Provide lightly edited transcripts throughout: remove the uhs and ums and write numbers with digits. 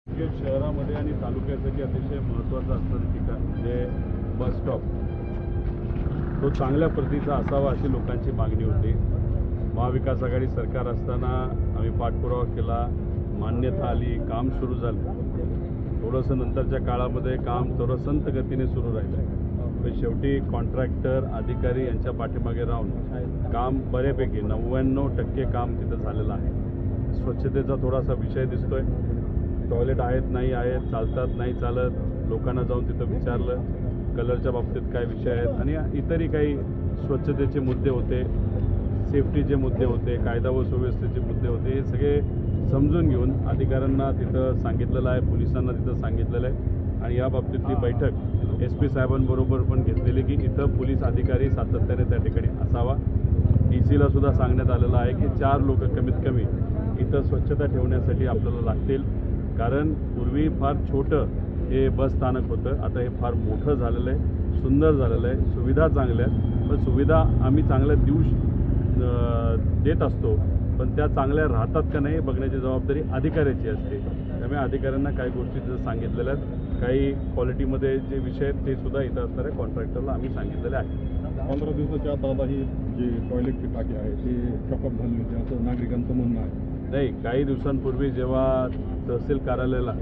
शहरामध्ये आणि तालुक्यासाठी अतिशय महत्त्वाचं असणारं ठिकाण म्हणजे बस स्टॉप तो चांगल्या प्रतीचा असावा अशी लोकांची मागणी होती। महाविकास आघाडी सरकार असताना आम्ही पाठपुरावा केला, मान्यता आली, काम सुरू झालं। थोडंसं नंतरच्या काळामध्ये काम थोडं संत गतीने सुरू राहिलं, पण शेवटी कॉन्ट्रॅक्टर अधिकारी यांच्या पाठीमागे राहून काम बऱ्यापैकी 99% काम तिथं झालेलं आहे। स्वच्छतेचा थोडासा विषय दिसतोय, टॉयलेट आहेत नाही आहेत, चालतात नाही चालत, लोकांना जाऊन तिथं विचारलं, कलरच्या बाबतीत काय विषय आहेत आणि इतरही काही स्वच्छतेचे मुद्दे होते, सेफ्टीचे मुद्दे होते, कायदा व सुव्यवस्थेचे मुद्दे होते, हे सगळे समजून घेऊन अधिकाऱ्यांना तिथं सांगितलेलं आहे, पोलिसांना तिथं सांगितलेलं आहे आणि या बाबतीतली बैठक SP साहेबांबरोबर पण घेतलेली की इथं पोलीस अधिकारी सातत्याने त्या ठिकाणी असावा। DC ला सुद्धा सांगण्यात आलेलं आहे की 4 लोक कमीत कमी इथं स्वच्छता ठेवण्यासाठी आपल्याला लागतील, कारण पूर्वी फार छोटं हे बस स्थानक होतं, आता हे फार मोठं झालेलं आहे, सुंदर झालेलं आहे, सुविधा चांगल्या आहेत, पण सुविधा आम्ही चांगल्या देत असतो, पण त्या चांगल्या राहतात का नाही बघण्याची जबाबदारी अधिकाऱ्याची असते। त्यामुळे अधिकाऱ्यांना काही गोष्टी तिथं सांगितलेल्या आहेत, काही क्वालिटीमध्ये जे विषय आहेत ते सुद्धा इथं असणाऱ्या कॉन्ट्रॅक्टरला आम्ही सांगितलेले आहे। 15 दिवसाच्या आत आता ही जी टॉयलेटची टाकी आहे ती चॉकअप झाली होती असं नागरिकांचं म्हणणं आहे। नाही, काही दिवसांपूर्वी जेव्हा तहसील कार्यालयाला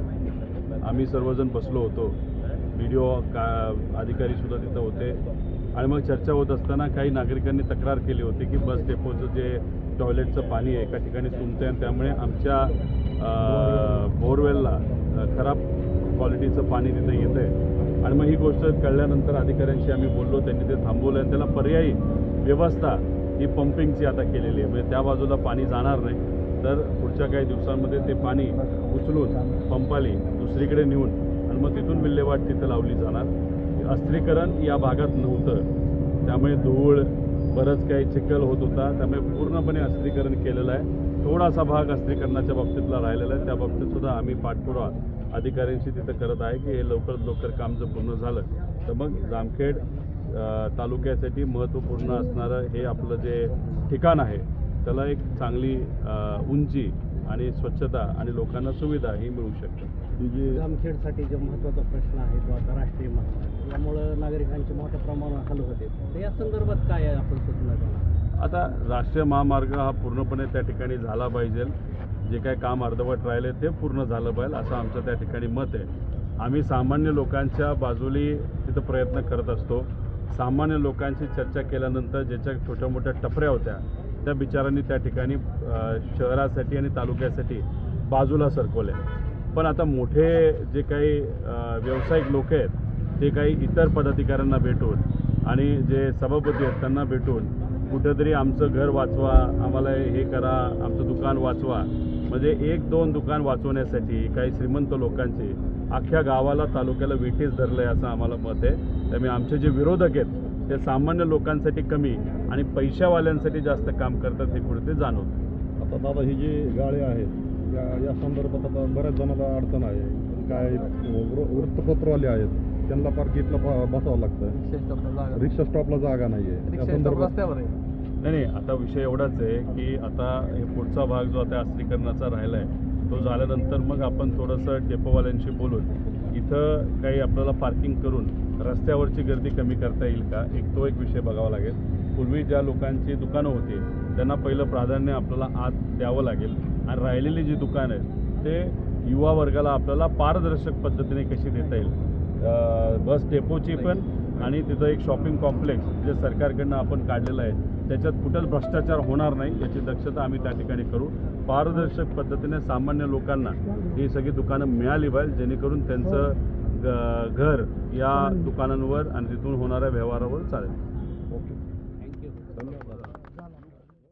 आम्ही सर्वजण बसलो होतो, BDO अधिकारीसुद्धा तिथं होते आणि मग चर्चा होत असताना काही नागरिकांनी तक्रार केली होती की बस डेपोचं जे टॉयलेटचं पाणी आहे एका ठिकाणी तुंबतं आहे, त्यामुळे आमच्या बोरवेलला खराब क्वालिटीचं पाणी तिथं येतं आहे आणि मग ही गोष्ट कळल्यानंतर अधिकाऱ्यांशी आम्ही बोललो, त्यांनी ते थांबवलं आणि त्याला पर्यायी व्यवस्था ही पंपिंगची आता केलेली आहे, म्हणजे त्या बाजूला पाणी जाणार नाही, तर पुढच्या काही दिवसांमध्ये ते पाणी उचलून पंपाली दुसरीकडे नेऊन आणि मग तिथून विल्हेवाट तिथं लावली जाणार। अस्थिरीकरण या भागात नव्हतं, त्यामुळे धूळ बरंच काही चिखल होत होता, त्यामुळे पूर्णपणे अस्थिरीकरण केलेलं आहे। थोडासा भाग अस्थिरीकरणाच्या बाबतीतला राहिलेला आहे, त्या बाबतीत सुद्धा आम्ही पाठपुरावा अधिकाऱ्यांशी तिथं करत आहे की हे लवकरात लवकर काम जर पूर्ण झालं तर मग जामखेड तालुक्यासाठी महत्त्वपूर्ण असणारं हे आपलं जे ठिकाण आहे त्याला एक चांगली उंची आणि स्वच्छता आणि लोकांना सुविधा ही मिळू शकते। जामखेडसाठी जो महत्त्वाचा प्रश्न आहे तो आता राष्ट्रीय महामार्ग, यामुळं नागरिकांचे मोठ्या प्रमाणात हाल होते, तर या संदर्भात काय आहे आपण सूचना देणार? आता राष्ट्रीय महामार्ग हा पूर्णपणे त्या ठिकाणी झाला पाहिजे, जे काही काम अर्धवट राहिले ते पूर्ण झालं पाहिजे असं आमचं त्या ठिकाणी मत आहे। आम्ही सामान्य लोकांच्या बाजूली तिथं प्रयत्न करत असतो, सामान्य लोकांशी चर्चा केल्यानंतर ज्याच्या छोट्या मोठ्या टपऱ्या होत्या त्या बिचारांनी त्या ठिकाणी शहरासाठी आणि तालुक्यासाठी बाजूला सरकवल्या, पण आता मोठे जे काही व्यावसायिक लोक आहेत ते काही इतर पदाधिकाऱ्यांना भेटून आणि जे सभापती आहेत त्यांना भेटून कुठेतरी आमचं घर वाचवा, आम्हाला हे करा, आमचं दुकान वाचवा, म्हणजे 1-2 दुकान वाचवण्यासाठी काही श्रीमंत लोकांचे अख्ख्या गावाला तालुक्याला वेठीस धरलं आहे असं आम्हाला मत आहे। त्यामुळे आमचे जे विरोधक आहेत ते सामान्य लोकांसाठी कमी आणि पैशावाल्यांसाठी जास्त काम करतात हे कुठे ते जाणवतं। आता दादा ही जी गाडी आहेत या संदर्भात आता बऱ्याच जणांना अडचण आहे, काय वृत्तपत्रवाले आहेत त्यांना पार्किंगला बसावं लागतं, रिक्षा स्टॉपला जागा नाही आहे, त्या संदर्भात नाही, आता विषय एवढाच आहे की आता हे पुढचा भाग जो आता अस्थिरीकरणाचा राहिला आहे तो झाल्यानंतर मग आपण थोडंसं डेपोवाल्यांशी बोलून इथं काही आपल्याला पार्किंग करून रस्त्यावरची गर्दी कमी करता येईल का, तो एक विषय बघावा लागेल। पूर्वी ज्या लोकांची दुकानं होती त्यांना पहिलं प्राधान्य आपल्याला आत द्यावं लागेल आणि राहिलेली जी दुकानं आहेत ते युवा वर्गाला आपल्याला पारदर्शक पद्धतीने कशी देता येईल, बस डेपोची पण आणि तिथं एक शॉपिंग कॉम्प्लेक्स जे सरकारकडनं आपण काढलेलं आहे त्याच्यात कुठंच भ्रष्टाचार होणार नाही याची दक्षता आम्ही त्या ठिकाणी करू। पारदर्शक पद्धतीने सामान्य लोकांना ही सगळी दुकानं मिळाली पाहिजे, जेणेकरून त्यांचं घर या दुकानांवर आणि तिथून होणाऱ्या व्यवहारावर चालेल। ओके, थँक्यू, धन्यवाद।